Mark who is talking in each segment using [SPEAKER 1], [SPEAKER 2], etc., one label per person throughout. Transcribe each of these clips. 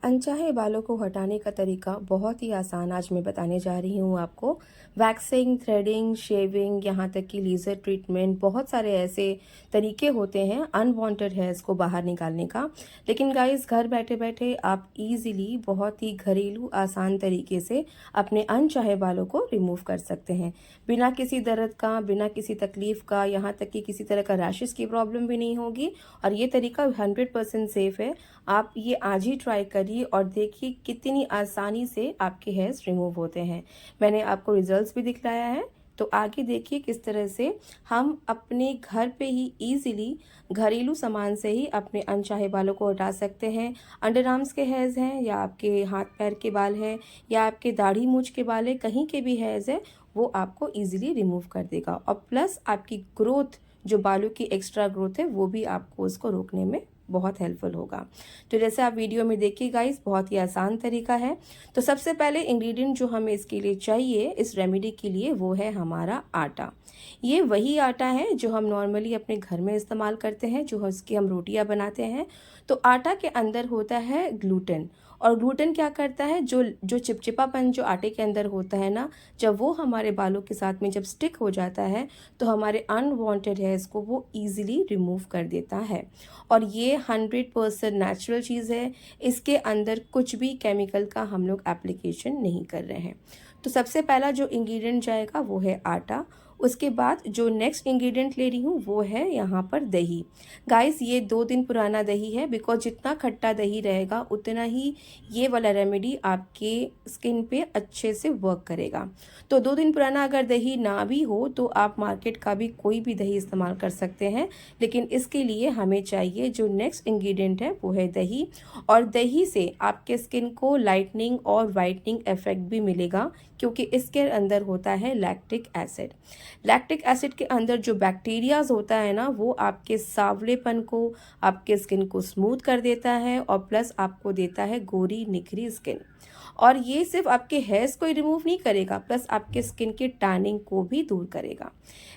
[SPEAKER 1] अनचाहे बालों को हटाने का तरीका बहुत ही आसान आज मैं बताने जा रही हूँ आपको। वैक्सिंग, थ्रेडिंग, शेविंग, यहाँ तक कि लेज़र ट्रीटमेंट, बहुत सारे ऐसे तरीके होते हैं अनवांटेड हेयर्स को बाहर निकालने का। लेकिन गाइस, घर बैठे बैठे आप इजीली बहुत ही घरेलू आसान तरीके से अपने अनचाहे बालों को रिमूव कर सकते हैं, बिना किसी दर्द का, बिना किसी तकलीफ का, यहाँ तक कि किसी तरह का रैशेस की प्रॉब्लम भी नहीं होगी। और ये तरीका 100% सेफ है। आप ये आज ही ट्राई करिए और देखिए कितनी आसानी से आपके हेयर्स रिमूव होते हैं। मैंने आपको रिजल्ट्स भी दिखलाया है। तो आगे देखिए किस तरह से हम अपने घर पे ही इजीली घरेलू सामान से ही अपने अनचाहे बालों को हटा सकते हैं। अंडर आर्म्स के हेयर्स हैं या आपके हाथ पैर के बाल हैं या आपके दाढ़ी मूंछ के बाल है, कहीं के भी हेयर्स है, वो आपको इजीली रिमूव कर देगा। और प्लस आपकी ग्रोथ, जो बालों की एक्स्ट्रा ग्रोथ है, वो भी आपको उसको रोकने में बहुत हेल्पफुल होगा। तो जैसे आप वीडियो में देखिए गाइस, बहुत ही आसान तरीका है। तो सबसे पहले इंग्रेडिएंट जो हमें इसके लिए चाहिए, इस रेमेडी के लिए, वो है हमारा आटा। ये वही आटा है जो हम नॉर्मली अपने घर में इस्तेमाल करते हैं, जो उसकी हम रोटियां बनाते हैं। तो आटा के अंदर होता है ग्लूटेन। और ग्लूटेन क्या करता है, जो जो चिपचिपापन जो आटे के अंदर होता है ना, जब वो हमारे बालों के साथ में जब स्टिक हो जाता है, तो हमारे अनवांटेड हेयर्स को वो इजीली रिमूव कर देता है। और ये 100% नेचुरल चीज़ है। इसके अंदर कुछ भी केमिकल का हम लोग एप्लीकेशन नहीं कर रहे हैं। तो सबसे पहला जो इंग्रेडिएंट जाएगा वो है आटा। उसके बाद जो नेक्स्ट इंग्रेडिएंट ले रही हूँ वो है यहाँ पर दही। गाइस, ये 2 दिन पुराना दही है, बिकॉज जितना खट्टा दही रहेगा उतना ही ये वाला रेमेडी आपके स्किन पे अच्छे से वर्क करेगा। तो 2 दिन पुराना अगर दही ना भी हो तो आप मार्केट का भी कोई भी दही इस्तेमाल कर सकते हैं। लेकिन इसके लिए हमें चाहिए जो नेक्स्ट इंग्रेडिएंट है वो है दही। और दही से आपके स्किन को लाइटनिंग और वाइटनिंग इफेक्ट भी मिलेगा, क्योंकि इसके अंदर होता है लैक्टिक एसिड। लैक्टिक एसिड के अंदर जो बैक्टीरियाज होता है ना, वो आपके सांवलेपन को, आपके स्किन को स्मूथ कर देता है और प्लस आपको देता है गोरी निखरी स्किन। और ये सिर्फ आपके हेयर्स को ही रिमूव नहीं करेगा, प्लस आपके स्किन की टैनिंग को भी दूर करेगा।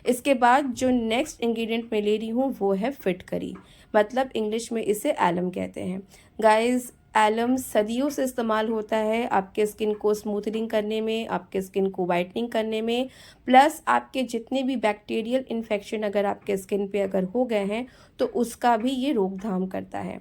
[SPEAKER 1] इसके बाद जो नेक्स्ट इंग्रेडिएंट मैं ले रही हूँ वो है फिटकरी, मतलब इंग्लिश में इसे एलम कहते हैं। गाइस, एलम सदियों से इस्तेमाल होता है आपके स्किन को स्मूथनिंग करने में, आपके स्किन को वाइटनिंग करने में, प्लस आपके जितने भी बैक्टीरियल इन्फेक्शन अगर आपके स्किन पे अगर हो गए हैं तो उसका भी ये रोकथाम करता है।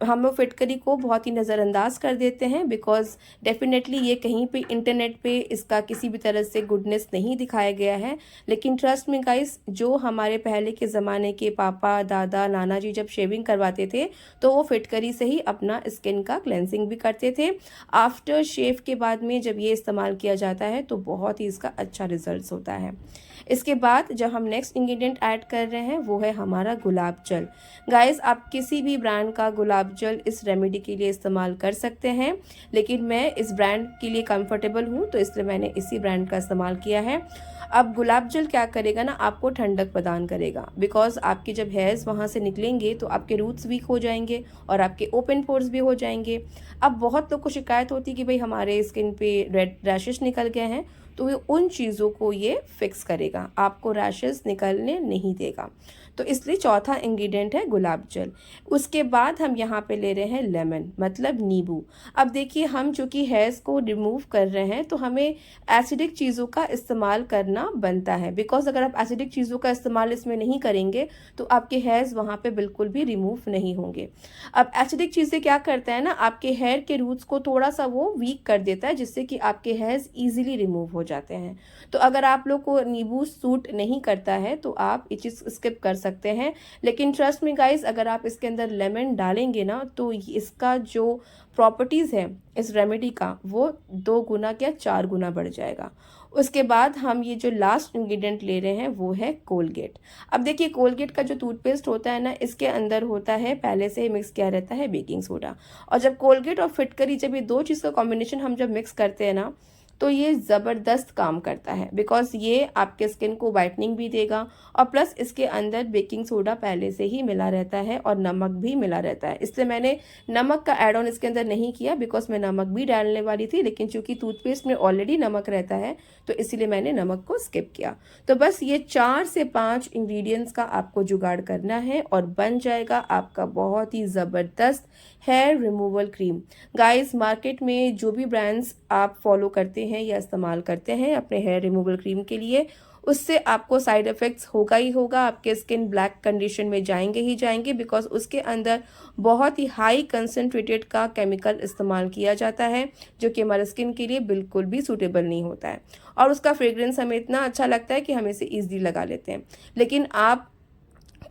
[SPEAKER 1] हम लोग फिटकरी को बहुत ही नज़रअंदाज कर देते हैं, बिकॉज डेफिनेटली ये कहीं पे इंटरनेट पे इसका किसी भी तरह से गुडनेस नहीं दिखाया गया है। लेकिन ट्रस्ट में गाइस, जो हमारे पहले के ज़माने के पापा, दादा, नाना जी जब शेविंग करवाते थे तो वो फिटकरी से ही अपना स्किन का क्लेंजिंग भी करते थे। आफ्टर शेव के बाद में जब ये इस्तेमाल किया जाता है तो बहुत ही इसका अच्छा रिजल्ट होता है। इसके बाद जब हम नेक्स्ट इंग्रेडिएंट ऐड कर रहे हैं वो है हमारा गुलाब जल। गाइस, आप किसी भी ब्रांड का गुलाब जल इस रेमेडी के लिए इस्तेमाल कर सकते हैं, लेकिन मैं इस ब्रांड के लिए कंफर्टेबल हूँ तो इसलिए मैंने इसी ब्रांड का इस्तेमाल किया है। अब गुलाब जल क्या करेगा ना, आपको ठंडक प्रदान करेगा, बिकॉज आपके जब हेयर्स वहाँ से निकलेंगे तो आपके रूट्स वीक हो जाएंगे और आपके ओपन पोर्स भी हो जाएंगे। अब बहुत लोग को शिकायत होती है कि भाई हमारे स्किन पे रेड रैशेस निकल गए हैं, तो ये उन चीज़ों को ये फिक्स करेगा, आपको रैशेस निकलने नहीं देगा। तो इसलिए चौथा इंग्रेडिएंट है गुलाब जल। उसके बाद हम यहाँ पे ले रहे हैं लेमन, मतलब नींबू। अब देखिए, हम चूंकि हेयर्स को रिमूव कर रहे हैं तो हमें एसिडिक चीज़ों का इस्तेमाल करना बनता है, बिकॉज अगर आप एसिडिक चीज़ों का इस्तेमाल इसमें नहीं करेंगे तो आपके हेयर्स वहाँ पे बिल्कुल भी रिमूव नहीं होंगे। अब एसिडिक चीज़ें क्या करता है ना, आपके हेयर के रूट्स को थोड़ा सा वो वीक कर देता है, जिससे कि आपके हेयर्स ईजिली रिमूव हो जाते हैं। तो अगर आप लोग को नींबू सूट नहीं करता है तो आप ये चीज़ स्किप कर सकते हैं। लेकिन ट्रस्ट में गाइस, अगर आप इसके अंदर लेमन डालेंगे ना तो इसका जो प्रॉपर्टीज़ है इस रेमेडी का, वो 2 गुना या 4 गुना बढ़ जाएगा। उसके बाद हम ये जो लास्ट इंग्रेडिएंट ले रहे हैं वो है कोलगेट। अब देखिए, कोलगेट का जो टूथपेस्ट होता है ना, इसके अंदर होता है पहले से ही मिक्स किया रहता है बेकिंग सोडा। और जब कोलगेट और फिटकरी, जब ये दो चीज़ का कॉम्बिनेशन हम जब मिक्स करते हैं ना, तो ये ज़बरदस्त काम करता है, बिकॉज ये आपके स्किन को वाइटनिंग भी देगा और प्लस इसके अंदर बेकिंग सोडा पहले से ही मिला रहता है और नमक भी मिला रहता है। इसलिए मैंने नमक का ऐड ऑन इसके अंदर नहीं किया, बिकॉज मैं नमक भी डालने वाली थी, लेकिन चूंकि टूथपेस्ट में ऑलरेडी नमक रहता है तो इसीलिए मैंने नमक को स्किप किया। तो बस ये 4 से 5 इंग्रेडिएंट्स का आपको जुगाड़ करना है और बन जाएगा आपका बहुत ही ज़बरदस्त hair removal cream. Guys, market में जो भी ब्रांड्स आप फॉलो करते हैं या इस्तेमाल करते हैं अपने हेयर रिमूवल क्रीम के लिए, उससे आपको साइड इफ़ेक्ट्स होगा ही होगा। आपके स्किन ब्लैक कंडीशन में जाएंगे ही जाएंगे, बिकॉज उसके अंदर बहुत ही हाई कंसनट्रेटेड का केमिकल इस्तेमाल किया जाता है, जो कि हमारे स्किन के लिए बिल्कुल भी सूटेबल नहीं होता है। और उसका फ्रेग्रेंस हमें इतना अच्छा लगता है कि हम इसे ईजिली लगा लेते हैं। लेकिन आप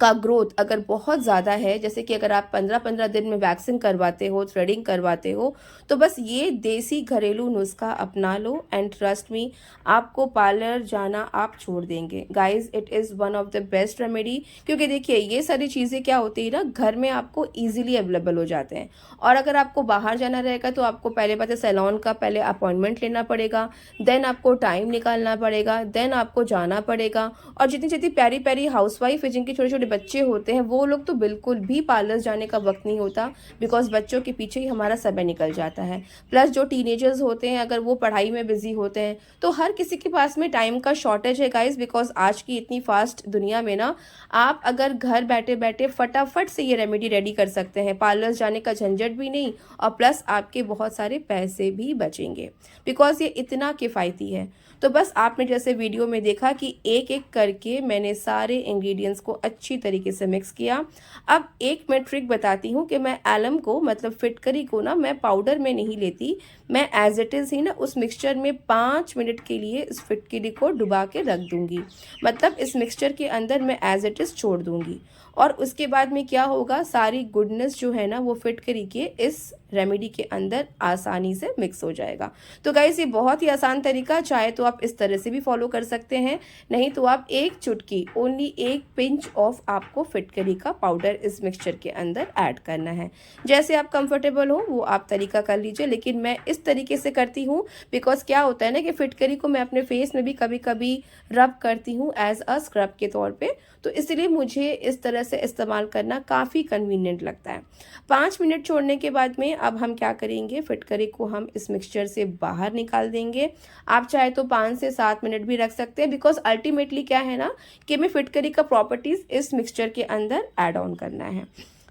[SPEAKER 1] का ग्रोथ अगर बहुत ज़्यादा है, जैसे कि अगर आप 15-15 दिन में वैक्सिंग करवाते हो, थ्रेडिंग करवाते हो, तो बस ये देसी घरेलू नुस्खा अपना लो एंड ट्रस्ट मी, आपको पार्लर जाना आप छोड़ देंगे। Guys, it is one of the best remedy, क्योंकि देखिए ये सारी चीज़ें क्या होती है ना, घर में आपको ईजिली अवेलेबल हो जाते हैं। और अगर आपको बाहर जाना रहेगा तो आपको पहले बात है सैलून का पहले अपॉइंटमेंट लेना पड़ेगा, देन आपको टाइम निकालना पड़ेगा, देन आपको जाना पड़ेगा। और जितनी जितनी प्यारी प्यारी हाउसवाइफ है, जिनके छोटे छोटे बच्चे होते हैं, वो लोग तो बिल्कुल भी पार्लर जाने का वक्त नहीं होता, बिकॉज बच्चों के पीछे ही हमारा समय निकल जाता है। प्लस जो टीनेजर्स होते हैं, अगर वो पढ़ाई में बिजी होते हैं, तो हर किसी के पास में टाइम का शॉर्टेज है गाइस, बिकॉज आज की इतनी फास्ट दुनिया में ना, आप अगर घर बैठे बैठे फटाफट से ये रेमेडी रेडी कर सकते हैं, पार्लर जाने का झंझट भी नहीं, और प्लस आपके बहुत सारे पैसे भी बचेंगे, बिकॉज ये इतना किफ़ायती है। तो बस आपने जैसे वीडियो में देखा कि एक एक करके मैंने सारे इंग्रेडिएंट्स को अच्छी तरीके से मिक्स किया। अब एक मैं ट्रिक बताती हूँ कि मैं एलम को, मतलब फिटकरी को ना, मैं पाउडर में नहीं लेती, मैं एज इट इज़ ही ना उस मिक्सचर में 5 मिनट के लिए इस फिटकरी को डुबा के रख दूंगी। मतलब इस मिक्सचर के अंदर मैं एज इट इज़ छोड़ दूंगी, और उसके बाद में क्या होगा, सारी गुडनेस जो है ना वो फिटकरी के इस रेमेडी के अंदर आसानी से मिक्स हो जाएगा। तो गाइस, ये बहुत ही आसान तरीका, चाहे तो आप इस तरह से भी फॉलो कर सकते हैं, नहीं तो आप एक चुटकी, ओनली एक पिंच ऑफ आपको फिटकरी का पाउडर इस मिक्सचर के अंदर ऐड करना है। जैसे आप कंफर्टेबल हो वो आप तरीका कर लीजिए, लेकिन मैं इस तरीके से करती हूँ बिकॉज क्या होता है ना कि फिटकरी को मैं अपने फेस में भी कभी कभी रब करती हूँ एज अ स्क्रब के तौर पे, तो इसलिए मुझे इस तरह से इस्तेमाल करना काफ़ी कन्वीनियंट लगता है। 5 मिनट छोड़ने के बाद में अब हम क्या करेंगे, फिटकरी को हम इस मिक्सचर से बाहर निकाल देंगे। आप चाहे तो 5 से 7 मिनट भी रख सकते हैं, बिकॉज अल्टीमेटली क्या है ना कि हमें फिटकरी का प्रॉपर्टीज़ इस मिक्सचर के अंदर ऐड ऑन करना है।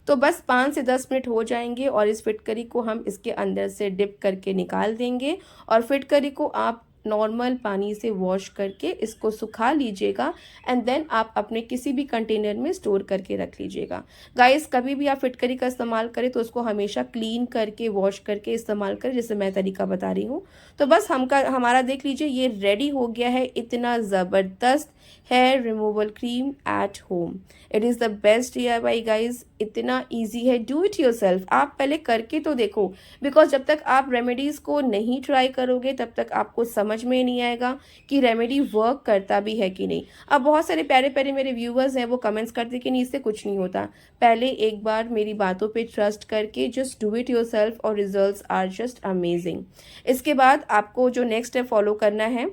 [SPEAKER 1] तो बस 5 से 10 मिनट हो जाएंगे और इस फिटकरी को हम इसके अंदर से डिप करके निकाल देंगे, और फिटकरी को आप नॉर्मल पानी से वॉश करके इसको सुखा लीजिएगा, एंड देन आप अपने किसी भी कंटेनर में स्टोर करके रख लीजिएगा। गाइस, कभी भी आप फिटकरी का इस्तेमाल करें तो उसको हमेशा क्लीन करके वॉश करके इस्तेमाल करें, जैसे मैं तरीका बता रही हूँ। तो बस हमारा देख लीजिए, ये रेडी हो गया है इतना ज़बरदस्त hair removal cream at home. It is the best DIY guys, इतना ईजी है, डू इट योरसेल्फ। आप पहले करके तो देखो, बिकॉज जब तक आप रेमेडीज़ को नहीं ट्राई करोगे तब तक आपको समझ में नहीं आएगा कि रेमेडी वर्क करता भी है कि नहीं। अब बहुत सारे प्यारे प्यारे मेरे व्यूवर्स हैं, वो कमेंट्स करते कि नहीं इससे कुछ नहीं होता। पहले एक बार मेरी बातों पे ट्रस्ट करके जस्ट डू इट योरसेल्फ, और रिजल्ट्स आर जस्ट अमेजिंग। इसके बाद आपको जो नेक्स्ट स्टेप फॉलो करना है,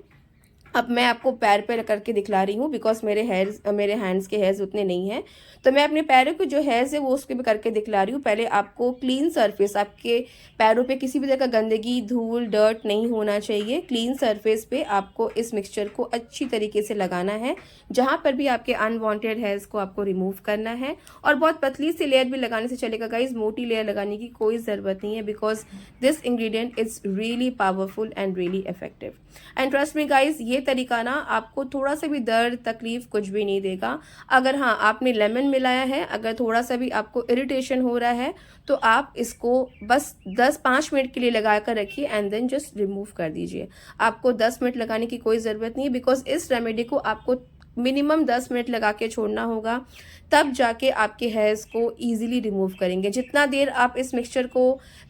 [SPEAKER 1] अब मैं आपको पैर पे करके दिखला रही हूँ, बिकॉज मेरे हैंड्स के हेयर्स उतने नहीं हैं, तो मैं अपने पैरों के जो हेयर्स है वो उसके भी करके दिखला रही हूँ। पहले आपको क्लीन सरफेस, आपके पैरों पे किसी भी तरह का गंदगी, धूल, डर्ट नहीं होना चाहिए। क्लीन सरफेस पे आपको इस मिक्सचर को अच्छी तरीके से लगाना है, जहाँ पर भी आपके अनवांटेड हेयर्स को आपको रिमूव करना है। और बहुत पतली सी लेयर भी लगाने से चलेगा गाइज, मोटी लेयर लगाने की कोई ज़रूरत नहीं है, because this ingredient is really powerful and really effective. And trust me guys, ये तरीका ना आपको थोड़ा सा भी दर्द, तकलीफ कुछ भी नहीं देगा। अगर हाँ आपने लेमन मिलाया है, अगर थोड़ा सा भी आपको इरिटेशन हो रहा है, तो आप इसको बस 5 मिनट के लिए लगा कर रखिए एंड देन जस्ट रिमूव कर दीजिए। आपको 10 मिनट लगाने की कोई ज़रूरत नहीं है, बिकॉज इस रेमेडी को आपको मिनिमम 10 मिनट लगा के छोड़ना होगा, तब जाके आपके हेयर्स को ईजिली रिमूव करेंगे। जितना देर आप इस मिक्सचर को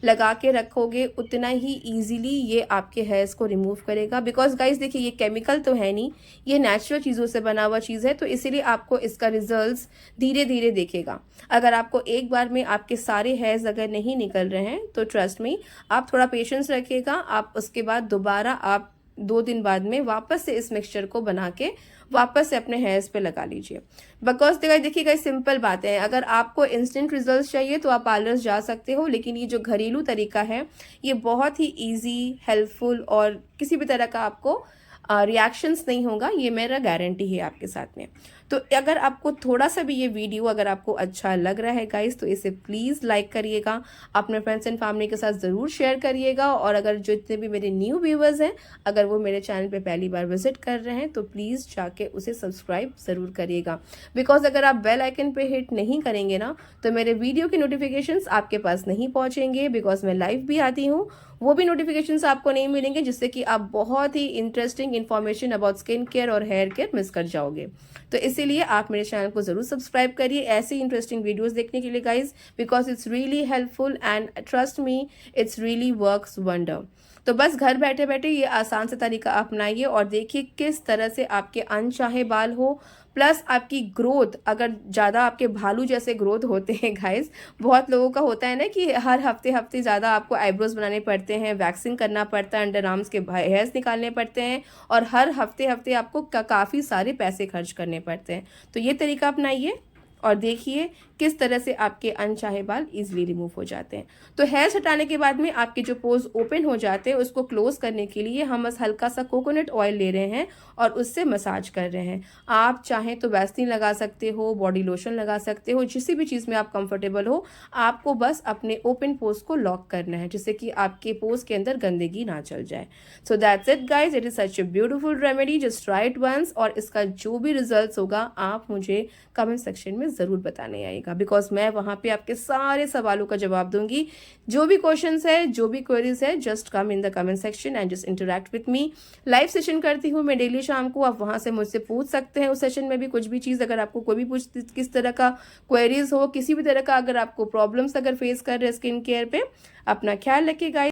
[SPEAKER 1] लगा के रखोगे उतना ही ईजिली ये आपके हेयर्स को रिमूव करेगा। बिकॉज गाइज देखिए, ये केमिकल तो है नहीं, ये नेचुरल चीज़ों से बना हुआ चीज़ है, तो इसीलिए आपको इसका रिजल्ट्स धीरे धीरे देखेगा। अगर आपको एक बार में आपके सारे हेयर्स अगर नहीं निकल रहे हैं तो ट्रस्ट मी, आप थोड़ा पेशेंस रखिएगा। आप उसके बाद दोबारा आप 2 दिन बाद में वापस से इस मिक्सचर को बना के वापस से अपने हेयर्स पे लगा लीजिए। बिकॉज देखिएगा, सिंपल बात है, अगर आपको इंस्टेंट रिजल्ट्स चाहिए तो आप पार्लर्स जा सकते हो, लेकिन ये जो घरेलू तरीका है ये बहुत ही इजी, हेल्पफुल, और किसी भी तरह का आपको रिएक्शंस नहीं होगा, ये मेरा गारंटी है आपके साथ में। तो अगर आपको थोड़ा सा भी ये वीडियो अगर आपको अच्छा लग रहा है गाइस, तो इसे प्लीज़ लाइक करिएगा, अपने फ्रेंड्स एंड फैमिली के साथ ज़रूर शेयर करिएगा। और अगर जितने भी मेरे न्यू व्यूवर्स हैं, अगर वो मेरे चैनल पे पहली बार विजिट कर रहे हैं, तो प्लीज़ जाके उसे सब्सक्राइब ज़रूर करिएगा। बिकॉज अगर आप बेल आइकन पे हिट नहीं करेंगे ना, तो मेरे वीडियो के नोटिफिकेशंस आपके पास नहीं पहुंचेंगे। बिकॉज मैं लाइव भी आती हूँ, वो भी नोटिफिकेशंस आपको नहीं मिलेंगे, जिससे कि आप बहुत ही interesting information about skin care और हेयर केयर मिस कर जाओगे। तो इसीलिए आप मेरे चैनल को ज़रूर सब्सक्राइब करिए ऐसी इंटरेस्टिंग वीडियोस देखने के लिए guys, because it's really helpful and trust me, it's really works wonder. तो बस घर बैठे बैठे ये आसान सा तरीका अपनाइए और देखिए किस तरह से आपके अनचाहे बाल हो, प्लस आपकी ग्रोथ, अगर ज़्यादा आपके भालू जैसे ग्रोथ होते हैं गाइस, बहुत लोगों का होता है ना कि हर हफ्ते हफ्ते ज़्यादा आपको आईब्रोज बनाने पड़ते हैं, वैक्सिंग करना पड़ता है, अंडर आर्म्स के हेयर्स निकालने पड़ते हैं, और हर हफ्ते हफ्ते आपको काफ़ी सारे पैसे खर्च करने पड़ते हैं। तो ये तरीका अपनाइए और देखिए किस तरह से आपके अनचाहे बाल इजीली रिमूव हो जाते हैं। तो हेयर्स हटाने के बाद में आपके जो पोर्स ओपन हो जाते हैं, उसको क्लोज करने के लिए हम बस हल्का सा कोकोनट ऑयल ले रहे हैं और उससे मसाज कर रहे हैं। आप चाहें तो वैसलीन लगा सकते हो, बॉडी लोशन लगा सकते हो, जिस भी चीज़ में आप कंफर्टेबल हो। आपको बस अपने ओपन पोर्स को लॉक करना है, जिससे कि आपके पोर्स के अंदर गंदगी ना चल जाए। So that's it guys, it is such a beautiful remedy, just try it once. और इसका जो भी रिजल्ट होगा आप मुझे कमेंट सेक्शन में ज़रूर बताने आइएगा, बिकॉज मैं वहाँ पे आपके सारे सवालों का जवाब दूंगी। जो भी क्वेश्चंस है, जो भी क्वेरीज है, just come in the comment section and just interact with me. Live session करती हूँ मैं डेली शाम को, आप वहाँ से मुझसे पूछ सकते हैं। उस सेशन में भी कुछ भी चीज़, अगर आपको कोई भी किस तरह का क्वेरीज हो, किसी भी तरह का अगर आपको प्रॉब्लम्स अगर फेस कर रहे हैं स्किन केयर पे, अपना ख्याल रखिए गाइस।